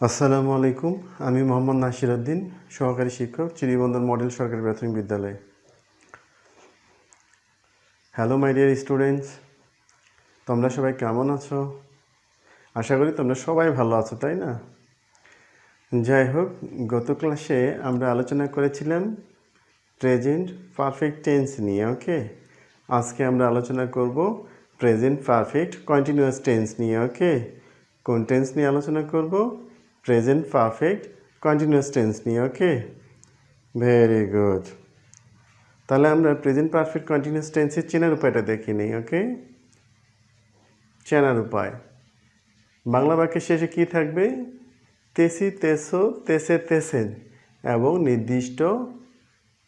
আসসালামু আলাইকুম। আমি মোহাম্মদ নাসির উদ্দিন, সহকারী শিক্ষক, চিরিবন্দর মডেল সরকারি প্রাথমিক বিদ্যালয়। হ্যালো মাই ডিয়ার স্টুডেন্টস, তোমরা সবাই কেমন আছো? আশা করি তোমরা সবাই ভালো আছো, তাই না? যাই হোক, গত ক্লাসে আমরা আলোচনা করেছিলাম প্রেজেন্ট পারফেক্ট টেন্স নিয়ে। ওকে, আজকে আমরা আলোচনা করব প্রেজেন্ট পারফেক্ট কন্টিনিউয়াস টেন্স নিয়ে। ওকে, কোন টেন্স নিয়ে আলোচনা করব? প্রেজেন্ট পারফেক্ট কন্টিনিউয়াস টেন্স নিয়ে। ওকে, ভেরি গুড। তাহলে আমরা প্রেজেন্ট পারফেক্ট কন্টিনিউয়াস টেন্সের চেনার উপায়টা দেখে নিই। ওকে, চেনার উপায়, বাংলা বাক্যের শেষে কি থাকবে? তেসি, তেসো, তেসে, তেসেন এবং নির্দিষ্ট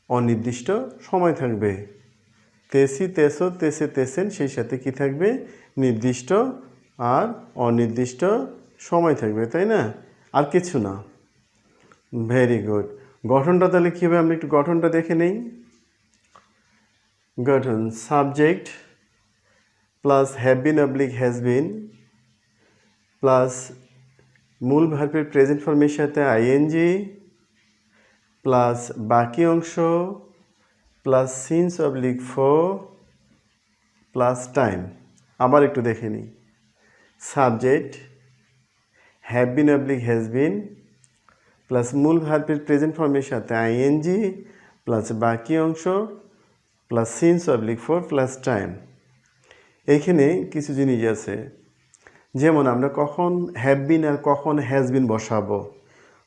অনির্দিষ্ট সময় থাকবে। তেসি, তেসো, তেসে, তেসেন, সেই সাথে কি থাকবে? নির্দিষ্ট আর অনির্দিষ্ট সময় থাকবে, তাই না? আর কিছু না। Very good. গঠনটা তাহলে কী হবে? আমরা একটু গঠনটা দেখে নেই। গঠন, subject plus have been oblique has been plus মূল ভার্বের প্রেজেন্ট ফর্মের সাথে আইএনজি প্লাস বাকি অংশ plus since oblique for plus time. আবার একটু দেখে নিই। Subject have been oblique has been plus মূল ভার্বের প্রেজেন্ট ফর্মের সাথে আইএনজি প্লাস বাকি অংশ plus since oblique for plus time. এইখানে কিছু জিনিস আছে, যেমন আমরা কখন হ্যাভ বিন আর কখন হ্যাজ বিন বসাবো,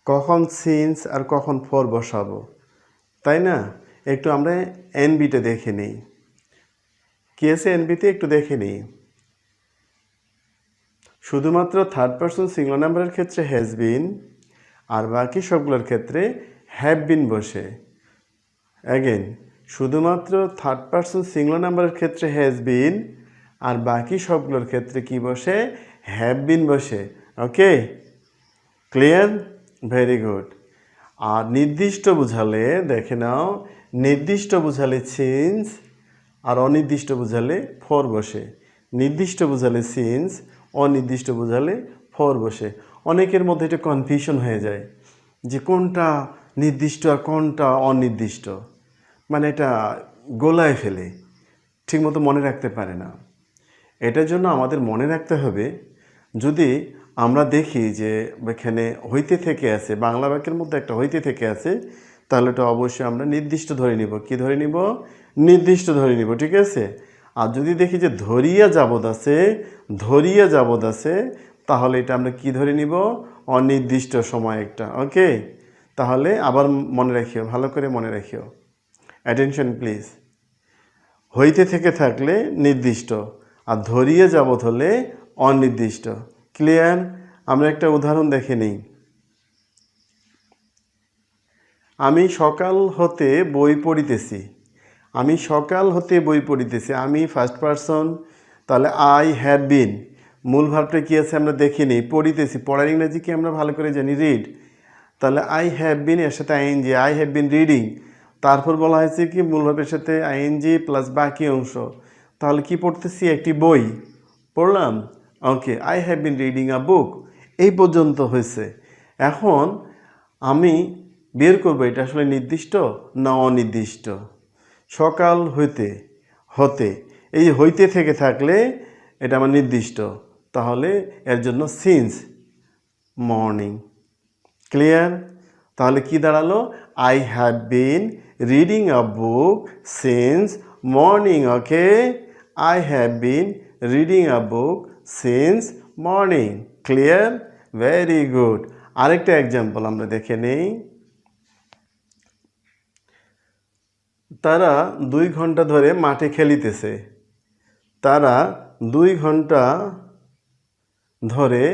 কখন সিন্স আর কখন ফর বসাবো, তাই না? একটু আমরা এনবিতে দেখে নিই। কি আছে এনবিতে? একটু দেখে নিই। শুধুমাত্র থার্ড পারসন সিঙ্গুলার নাম্বারের ক্ষেত্রে হ্যাজ বিন আর বাকি সবগুলোর ক্ষেত্রে হ্যাভ বিন বসে। অ্যাগেন, শুধুমাত্র থার্ড পারসন সিঙ্গুলার নাম্বারের ক্ষেত্রে হ্যাজ বিন আর বাকি সবগুলোর ক্ষেত্রে কি বসে? হ্যাভ বিন বসে। Okay, clear? Very good. আর নির্দিষ্ট বোঝালে দেখে নাও, নির্দিষ্ট বোঝালে সিন্স আর অনির্দিষ্ট বোঝালে ফর বসে। নির্দিষ্ট বোঝালে সিন্স, অনির্দিষ্ট বোঝালে ফর বসে। অনেকের মধ্যে এটা কনফিউশন হয়ে যায় যে কোনটা নির্দিষ্ট আর কোনটা অনির্দিষ্ট, মানে এটা গোলায় ফেলে, ঠিকমতো মনে রাখতে পারে না। এটার জন্য আমাদের মনে রাখতে হবে, যদি আমরা দেখি যে এখানে হইতে থেকে আছে, বাংলা বাক্যের মধ্যে একটা হইতে থেকে আছে, তাহলে এটা অবশ্যই আমরা নির্দিষ্ট ধরে নিব। কি ধরে নিব? নির্দিষ্ট ধরে নিব, ঠিক আছে? আর যদি দেখি যে ধরিয়া যাবৎ আছে, ধরিয়া যাবৎ আছে, তাহলে এটা আমরা কি ধরে নিব? অনির্দিষ্ট সময় একটা। ওকে, তাহলে আবার মনে রাখিও, ভালো করে মনে রাখিও। Attention please. হইতে থেকে থাকলে নির্দিষ্ট আর ধরিয়ে যাবৎ হলে অনির্দিষ্ট। ক্লিয়ার? আমরা একটা উদাহরণ দেখে নিই। আমি সকাল হতে বই পড়িতেছি। আমি সকাল হতে বই পড়িতেছি, আমি ফার্স্ট পারসন, তাহলে আই হ্যাভ বিন। মূল ভার্বটা কী আছে আমরা দেখে নিই। পড়িতেছি, পড়ার ইংরেজি কি আমরা ভালো করে জানি? রিড। তাহলে আই হ্যাভ বিন এর সাথে ING, I have been reading. তারপর বলা হয়েছে কি মূল ভার্বের সাথে আইএনজি প্লাস বাকি অংশ। তাহলে কি পড়তেছি? একটি বই পড়লাম। Okay, I have been reading a book. এই পর্যন্ত হয়েছে। এখন আমি বের করবো এটা আসলে নির্দিষ্ট না অনির্দিষ্ট। সকাল হইতে, হতে, এই হইতে থেকে থাকলে এটা আমার নির্দিষ্ট, তাহলে এর জন্য সিন্স মর্নিং। ক্লিয়ার? তাহলে কি দাঁড়ালো? I have been reading a book since morning. Okay, I have been reading a book since morning. Clear? Very good. আরেকটা এক্সাম্পল আমরা দেখে নেই। তারা 2 ঘন্টা ধরে মাঠে খেলিতেছে। তারা 2 ঘন্টা ধরে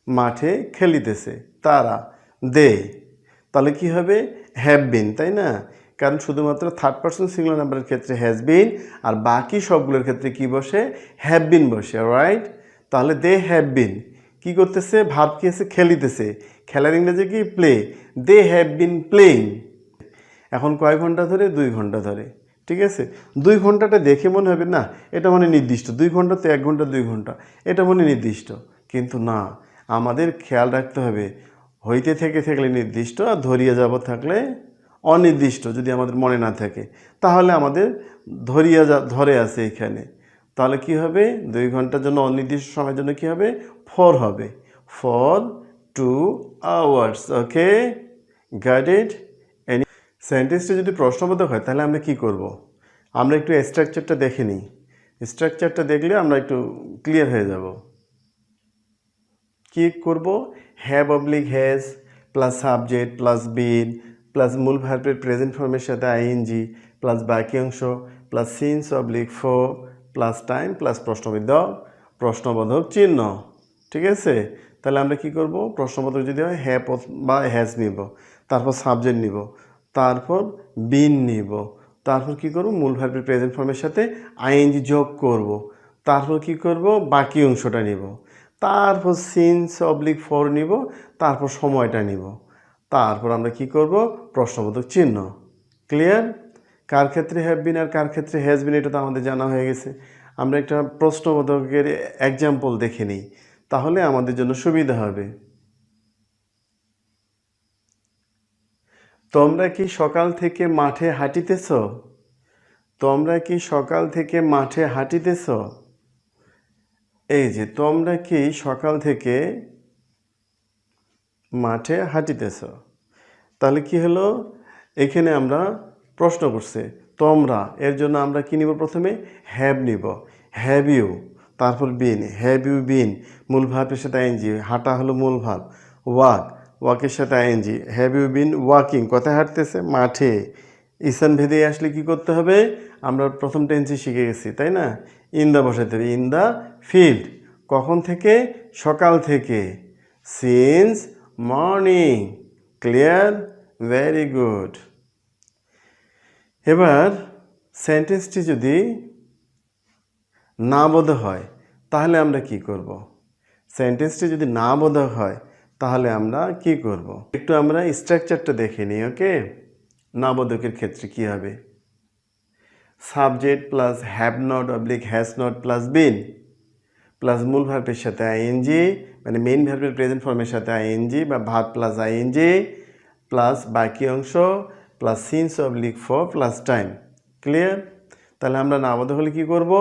মাঠে খেলিতেছে। তারা, দে। তাহলে কি হবে? হ্যাভ বিন, তাই না? কারণ শুধুমাত্র থার্ড পারসন সিঙ্গুলার নাম্বারের ক্ষেত্রে হ্যাজ বিন আর বাকি সবগুলোর ক্ষেত্রে কি বসে? হ্যাভ বিন বসে। রাইট? তাহলে দে হ্যাভ বিন কি করতেছে? ভার্ব কি আছে? খেলিতেছে। খেলার ইংরেজি কি? Play. They have been playing. এখন কয় ঘন্টা ধরে? 2 ঘন্টা ধরে। ঠিক আছে? 2 ঘন্টাটা দেখে মনে হবে না এটা মানে নির্দিষ্ট, 2 ঘন্টা তো 1 ঘন্টা 2 ঘন্টা, এটা মানে নির্দিষ্ট। কিন্তু না, আমাদের খেয়াল রাখতে হবে হইতে থেকে থাকলে নির্দিষ্ট, আর ধরিয়া যাব থাকলে অনির্দিষ্ট যদি আমাদের মনে না থাকে, তাহলে আমাদের ধরে আছে এখানে। তাহলে কি হবে? 2 ঘন্টার জন্য অনির্দিষ্ট সময়ের জন্য কি হবে? ফর হবে, for 2 hours। Okay, got it? সেন্টেন্সটা যদি প্রশ্নবোধক হয় তাহলে আমরা কি করব? আমরা একটু স্ট্রাকচারটা দেখে নিই। স্ট্রাকচারটা দেখলে আমরা একটু ক্লিয়ার হয়ে যাব। কি করব? Have oblique has plus subject plus been plus মূল ভার্বের প্রেজেন্ট ফর্মের সাথে আইএনজি প্লাস বাকি অংশ plus since oblique for plus time plus প্রশ্নবোধক চিহ্ন। ঠিক আছে? তাহলে আমরা কি করব? প্রশ্নবোধক যদি হয় হ্যাভ বা হ্যাজ নিব, তারপর সাবজেক্ট নিব, তারপর বিন নিব, তারপর কি করব? মূল ভার্বের প্রেজেন্ট ফর্মের সাথে আইএনজি যোগ করব, তারপর কি করব? বাকি অংশটা নিব, তারপর সিন্স অবলিক ফর নিব, তারপর সময়টা নিব, তারপর আমরা কি করব? প্রশ্নবোধক চিহ্ন। ক্লিয়ার? কার ক্ষেত্রে হ্যাভ বিন আর কার ক্ষেত্রে হ্যাজ বিন এটা তো আমাদের জানা হয়ে গেছে। আমরা একটা প্রশ্নবোধকের এক্সাম্পল দেখে নিই, তাহলে আমাদের জন্য সুবিধা হবে। তোমরা কি সকাল থেকে মাঠে হাঁটিতেছ? তোমরা কি সকাল থেকে মাঠে হাঁটিতেছ? এই যে তোমরা কি সকাল থেকে মাঠে হাঁটিতেছ, তাহলে কি হলো? এখানে আমরা প্রশ্ন করছে তোমরা, এর জন্য আমরা কি নিব? প্রথমে হ্যাভ নিব, হ্যাভ ইউ, তারপর বিন, হ্যাভ ইউ বিন মূল ভার্বের সাথে আইএনজি, হাঁটা হলো মূল ভার্ব, ওয়াকের সাথে ING, have you been walking, কোথায় হাঁটতেছে? মাঠে। ইসান ভেদে আসলে কি করতে হবে? আমরা প্রথম টেন্সে শিখে গেছি, তাই না? ইন দা বসাতে হবে, ইন দা ফিল্ড। কখন থেকে? সকাল থেকে, since morning. Clear? Very good. এবার সেন্টেন্সটি যদি না বোধক হয় তাহলে আমরা কি করব? সেন্টেন্সটি যদি না বোধক হয় তাহলে আমরা কি করব? একটু আমরা স্ট্রাকচারটা দেখে নিই। ওকে, না বোধকের ক্ষেত্রে কি হবে? Subject plus have not oblique has not plus been plus মূল ভার্বের সাথে আইএনজি, মানে মেইন ভার্বের প্রেজেন্ট ফর্মের সাথে আইএনজি বা ভার্ব প্লাস আইএনজি প্লাস বাকি অংশ plus since oblique for plus time. Clear? তাহলে আমরা না বোধক হলে কী করব?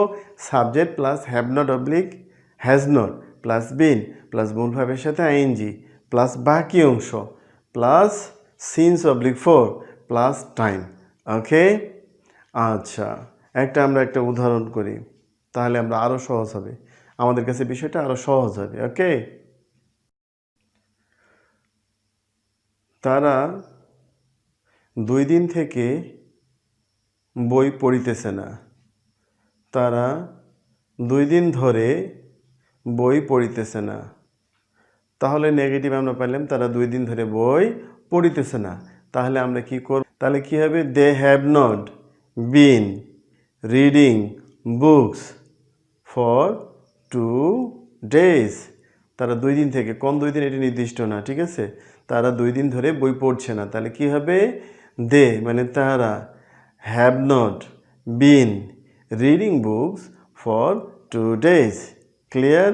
Subject plus have not oblique has not plus been plus মূল ভার্বের সাথে আইএনজি প্লাস বাকি অংশ plus since oblique for plus time. Okay, আচ্ছা, আমরা একটা উদাহরণ করি, তাহলে আমরা আরও সহজ হবে, আমাদের কাছে বিষয়টা আরও সহজ হবে। ওকে, তারা 2 দিন থেকে বই পড়িতেছে না। তারা 2 দিন ধরে বই পড়িতেছে না। তাহলে নেগেটিভ আমরা পেলাম, তারা 2 দিন ধরে বই পড়িতেছে না। তাহলে আমরা কি করব? তাহলে কি হবে? They have not been reading books for 2 days। তারা 2 দিন থেকে, কোন 2 দিন এটি নির্দিষ্ট না, ঠিক আছে? তারা 2 দিন ধরে বই পড়ছে না। তাহলে কি হবে? দে মানে তারা have not been reading books for 2 days। Clear?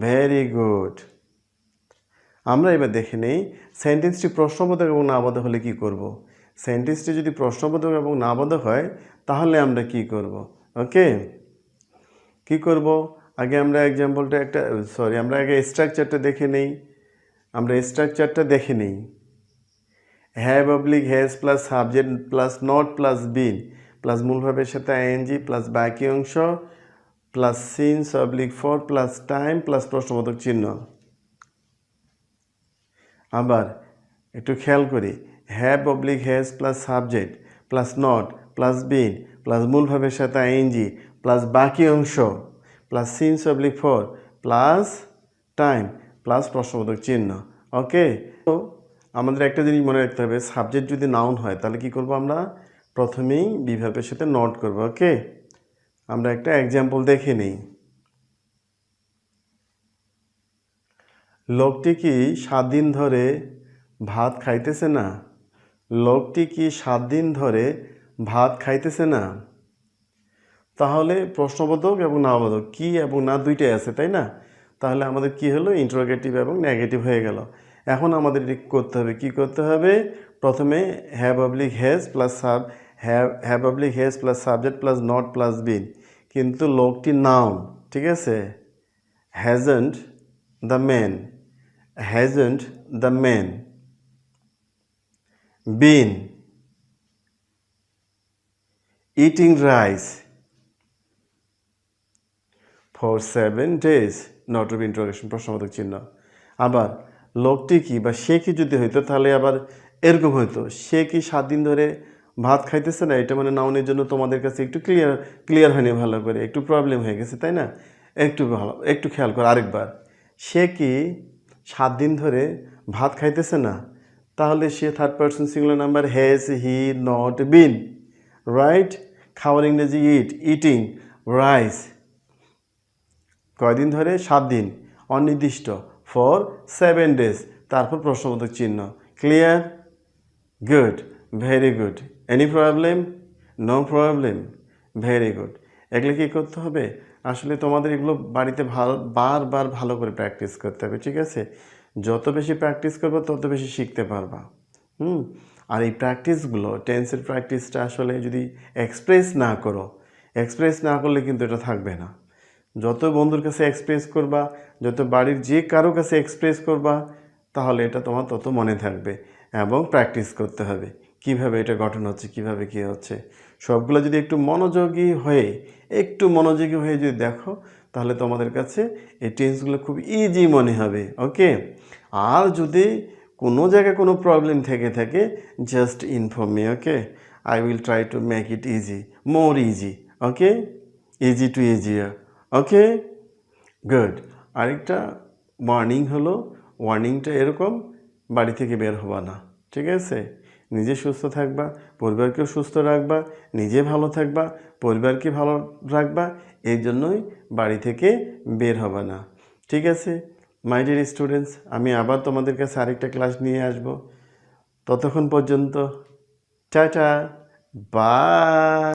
Very good. আমরা এবার দেখে নেই সেন্টেন্সটি প্রশ্নবোধক এবং নাবোধক হলে কি করব। সেন্টেন্সটি যদি প্রশ্নবোধক এবং নাবোধক হয় তাহলে আমরা কি করব? ওকে, কি করব? আগে আমরা এক্সাম্পলটা আমরা আগে স্ট্রাকচারটা দেখে নেই। Have oblique has plus subject plus not plus been plus মূল ভার্বের সাথে আইএনজি প্লাস বাকি অংশ plus since oblique for plus time plus প্রশ্নবোধক চিহ্ন। আবার একটু খেয়াল করি, have oblique has plus subject plus not plus been plus মূল ভার্বের সাথে আইএনজি প্লাস বাকি অংশ plus since oblique for plus time plus প্রশ্নবোধক চিহ্ন। ওকে, তো আমাদের একটা জিনিস মনে রাখতে হবে, সাবজেক্ট যদি নাউন হয় তাহলে কি করব? আমরা প্রথমেই বি ভার্বের সাথে নট করব। ওকে, আমরা একটা এক্সাম্পল দেখে নিই। লোকটি কি 7 দিন ধরে ভাত খাইতেছে না? লোকটি কি 7 দিন ধরে ভাত খাইতেছে না? তাহলে প্রশ্নবোধক এবং নাবোধক কি এবং না দুইটাই আছে, তাই না? তাহলে আমাদের কি হলো? ইন্টারোগেটিভ এবং নেগেটিভ হয়ে গেল। এখন আমাদের এটি করতে হবে, কি করতে হবে? প্রথমে have oblique has plus have oblique has plus subject plus not plus been, কিন্তু লোকটি নাউন, ঠিক আছে? Hasn't the man been eating rice for 7 days, note of interrogation, প্রশ্নবোধক চিহ্ন। আবার লোকটি কি বা সে কি যদি হইতো তাহলে আবার এরকম হইতো, সে কি 7 দিন ধরে ভাত খাইতেছে না, এটা মানে নাউনের জন্য তোমাদের কাছে একটু ক্লিয়ার হয়নি ভালো করে, একটু প্রবলেম হয়ে গেছে, তাই না? একটু খেয়াল করো আরেকবার। সে কি 7 দিন ধরে ভাত খাইতেছে না, তাহলে সে third person singular number has he not been, right? খাওয়ার ইংরেজি ইটিং রাইস, কয়দিন ধরে? 7 দিন, অনির্দিষ্ট, ফর 7 days, তারপর প্রশ্নবোধক চিহ্ন। Clear? Good, very good. Any problem? No problem, very good. এগুলো কী করতে হবে? আসলে তোমাদের এগুলো বাড়িতে বারবার ভালো করে প্র্যাকটিস করতে হবে, ঠিক আছে? যত বেশি প্র্যাকটিস করবে তত বেশি শিখতে পারবা। আর এই প্র্যাকটিসগুলো, টেন্সের প্র্যাকটিসটা আসলে যদি এক্সপ্রেস না করলে কিন্তু এটা থাকবে না। যত বন্ধুর কাছে এক্সপ্রেস করবা, যত বাড়ির যে কারো কাছে এক্সপ্রেস করবা, তাহলে এটা তোমার তত মনে থাকবে। এবং প্র্যাকটিস করতে হবে কিভাবে এটা গঠন হচ্ছে, কিভাবে কী হচ্ছে, সবগুলো যদি একটু মনোযোগী হয়ে যদি দেখো, তাহলে তোমাদের কাছে এই টেন্সগুলো খুব ইজি মনে হবে। ওকে? আর যদি কোনো জায়গায় কোনো প্রবলেম থেকে থাকে, just inform me. Okay? I will try to make it more easy. Okay? Easy to easier. Okay? Good. আরেকটা ওয়ার্নিং হলো, ওয়ার্নিংটা এরকম, বাড়ি থেকে বের হবা না, ঠিক আছে? নিজে সুস্থ থাকবা, পরিবারকেও সুস্থ রাখবা, নিজে ভালো থাকবা, পরিবারকে ভালো রাখবা, এই জন্যই বাড়ি থেকে বের হবা না, ঠিক আছে? মাই ডিয়ার স্টুডেন্টস, আমি আবার তোমাদের কাছে আরেকটা ক্লাস নিয়ে আসব। ততক্ষণ পর্যন্ত টাটা, বাই।